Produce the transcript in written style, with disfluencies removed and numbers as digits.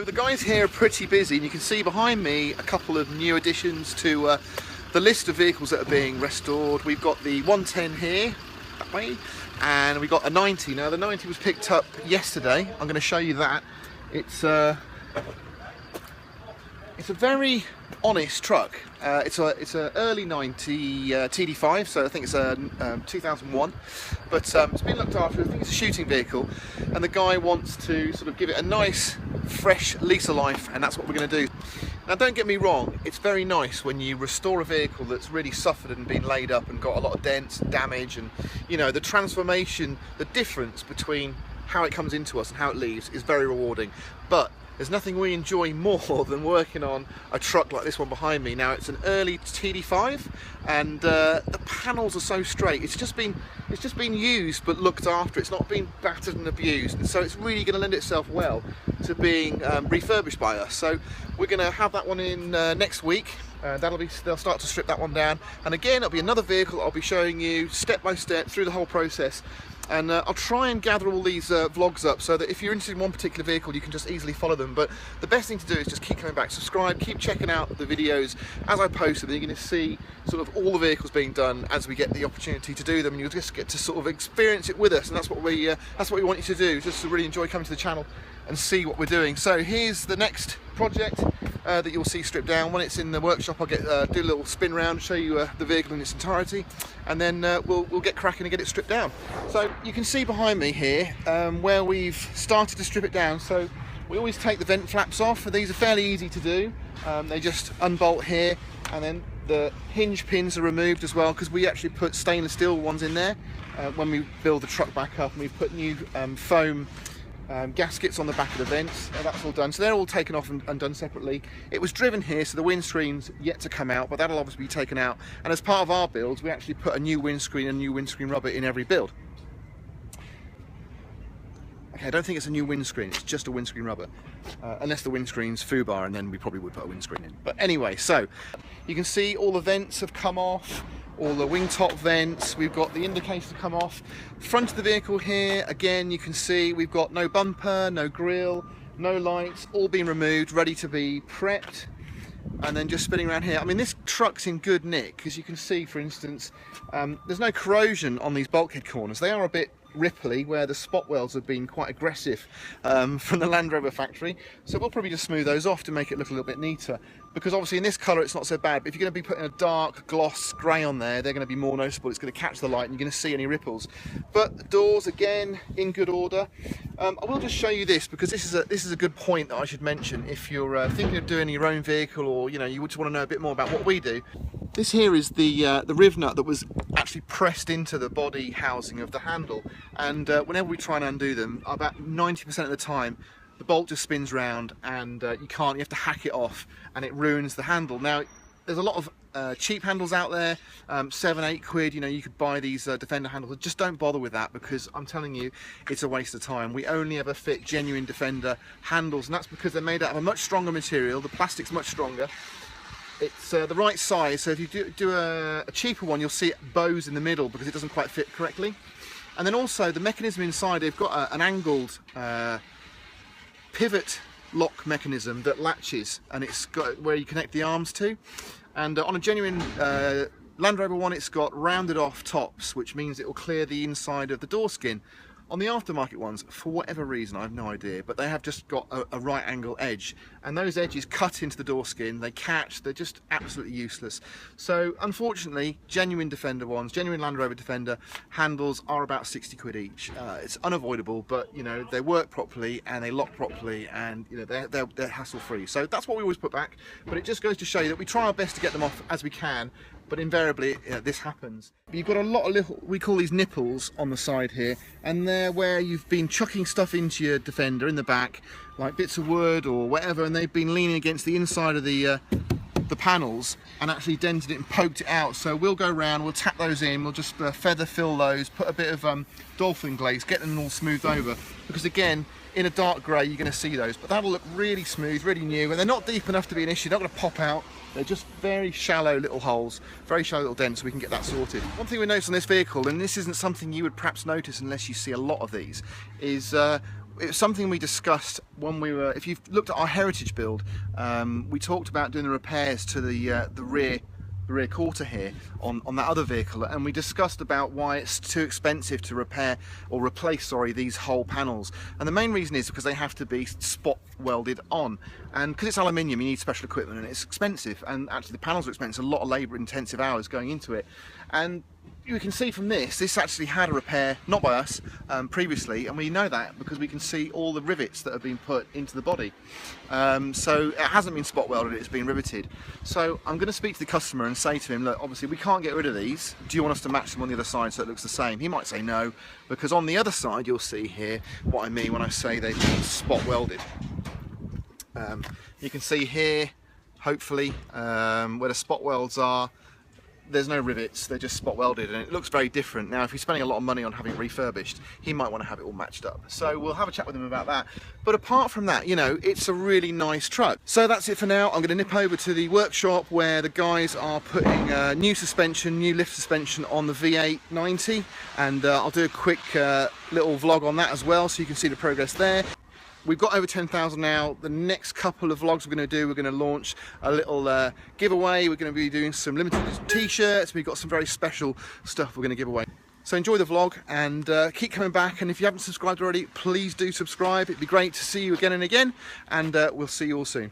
So the guys here are pretty busy, and you can see behind me a couple of new additions to the list of vehicles that are being restored. We've got the 110 here, that way, and we've got a 90. Now the 90 was picked up yesterday. I'm going to show you that. It's a very honest truck. It's a early 90 Td5, so I think it's a 2001, but it's been looked after. I think it's a shooting vehicle, and the guy wants to sort of give it a nice fresh lease of life, and that's what we're going to do. Now don't get me wrong, it's very nice when you restore a vehicle that's really suffered and been laid up and got a lot of dents and damage, and you know, the transformation, the difference between how it comes into us and how it leaves is very rewarding. But there's nothing we enjoy more than working on a truck like this one behind me. Now it's an early Td5, and the panels are so straight. It's just been used but looked after. It's not been battered and abused, and so it's really going to lend itself well to being refurbished by us. So we're going to have that one in next week. They'll start to strip that one down, and again it'll be another vehicle I'll be showing you step by step through the whole process. And I'll try and gather all these vlogs up so that if you're interested in one particular vehicle, you can just easily follow them. But the best thing to do is just keep coming back, subscribe, keep checking out the videos as I post them. You're going to see sort of all the vehicles being done as we get the opportunity to do them, and you'll just get to sort of experience it with us. And that's what we want you to do, just to really enjoy coming to the channel and see what we're doing. So here's the next project that you'll see stripped down. When it's in the workshop, I'll do a little spin round, show you the vehicle in its entirety, and then we'll get cracking and get it stripped down. So you can see behind me here where we've started to strip it down. So we always take the vent flaps off, and these are fairly easy to do. They just unbolt here, and then the hinge pins are removed as well, because we actually put stainless steel ones in there when we build the truck back up, and we've put new foam gaskets on the back of the vents. That's all done, so they're all taken off and done separately. It was driven here, so the windscreen's yet to come out, but that'll obviously be taken out. And as part of our builds, we actually put a new windscreen and new windscreen rubber in every build. Okay, I don't think it's a new windscreen, it's just a windscreen rubber, unless the windscreen's FUBAR, and then we probably would put a windscreen in. But anyway, so you can see all the vents have come off, all the wing top vents. We've got the indicators to come off. Front of the vehicle here, again, you can see we've got no bumper, no grille, no lights, all been removed, ready to be prepped. And then just spinning around here. I mean, this truck's in good nick, as you can see, for instance, there's no corrosion on these bulkhead corners. They are a bit ripply, where the spot welds have been quite aggressive from the Land Rover factory, so we'll probably just smooth those off to make it look a little bit neater, because obviously in this colour it's not so bad, but if you're going to be putting a dark gloss grey on there, they're going to be more noticeable. It's going to catch the light and you're going to see any ripples. But the doors, again, in good order. I will just show you this, because this is a good point that I should mention if you're thinking of doing your own vehicle, or you know, you just want to know a bit more about what we do. This here is the riv nut that was actually pressed into the body housing of the handle, and whenever we try and undo them, about 90% of the time the bolt just spins round, and you have to hack it off, and it ruins the handle. Now there's a lot of cheap handles out there, 7-8 quid, you know, you could buy these Defender handles. Just don't bother with that, because I'm telling you, it's a waste of time. We only ever fit genuine Defender handles, and that's because they're made out of a much stronger material. The plastic's much stronger. It's the right size, so if you do a cheaper one, you'll see it bows in the middle because it doesn't quite fit correctly. And then also the mechanism inside, they've got an angled pivot lock mechanism that latches, and it's got where you connect the arms to. And on a genuine Land Rover one, it's got rounded off tops, which means it will clear the inside of the door skin. On the aftermarket ones, for whatever reason, I have no idea, but they have just got a right angle edge, and those edges cut into the door skin, they catch, they're just absolutely useless. So unfortunately, genuine Defender ones, genuine Land Rover Defender handles are about 60 quid each. It's unavoidable, but you know, they work properly and they lock properly, and you know, they're hassle free. So that's what we always put back, but it just goes to show you that we try our best to get them off as we can, but invariably this happens. But you've got a lot of little, we call these nipples on the side here, and they're where you've been chucking stuff into your Defender in the back, like bits of wood or whatever, and they've been leaning against the inside of the panels and actually dented it and poked it out. So we'll go around, we'll tap those in, we'll just feather fill those, put a bit of dolphin glaze, get them all smoothed over, because again, in a dark grey you're going to see those, but that'll look really smooth, really new, and they're not deep enough to be an issue. They're not going to pop out. They're just very shallow little holes, very shallow little dents, so we can get that sorted. One thing we noticed on this vehicle, and this isn't something you would perhaps notice unless you see a lot of these, is it's something we discussed when we were, if you've looked at our heritage build, we talked about doing the repairs to the rear quarter here on that other vehicle, and we discussed about why it's too expensive to repair or replace, sorry, these whole panels. And the main reason is because they have to be spot welded on, and because it's aluminium you need special equipment and it's expensive, and actually the panels are expensive, a lot of labour intensive hours going into it. And you can see from this actually had a repair, not by us, previously, and we know that because we can see all the rivets that have been put into the body. So it hasn't been spot welded, it's been riveted. So I'm going to speak to the customer and say to him, look, obviously we can't get rid of these, do you want us to match them on the other side so it looks the same? He might say no, because on the other side you'll see here what I mean when I say they've been spot welded. You can see here, hopefully, where the spot welds are, there's no rivets, they're just spot welded, and it looks very different. Now if he's spending a lot of money on having it refurbished, he might want to have it all matched up. So we'll have a chat with him about that. But apart from that, you know, it's a really nice truck. So that's it for now. I'm going to nip over to the workshop where the guys are putting new suspension, new lift suspension on the V8 90, and I'll do a quick little vlog on that as well so you can see the progress there. We've got over 10,000 now. The next couple of vlogs we're going to do, we're going to launch a little giveaway. We're going to be doing some limited t-shirts. We've got some very special stuff we're going to give away. So enjoy the vlog and keep coming back. And if you haven't subscribed already, please do subscribe. It'd be great to see you again and again. And we'll see you all soon.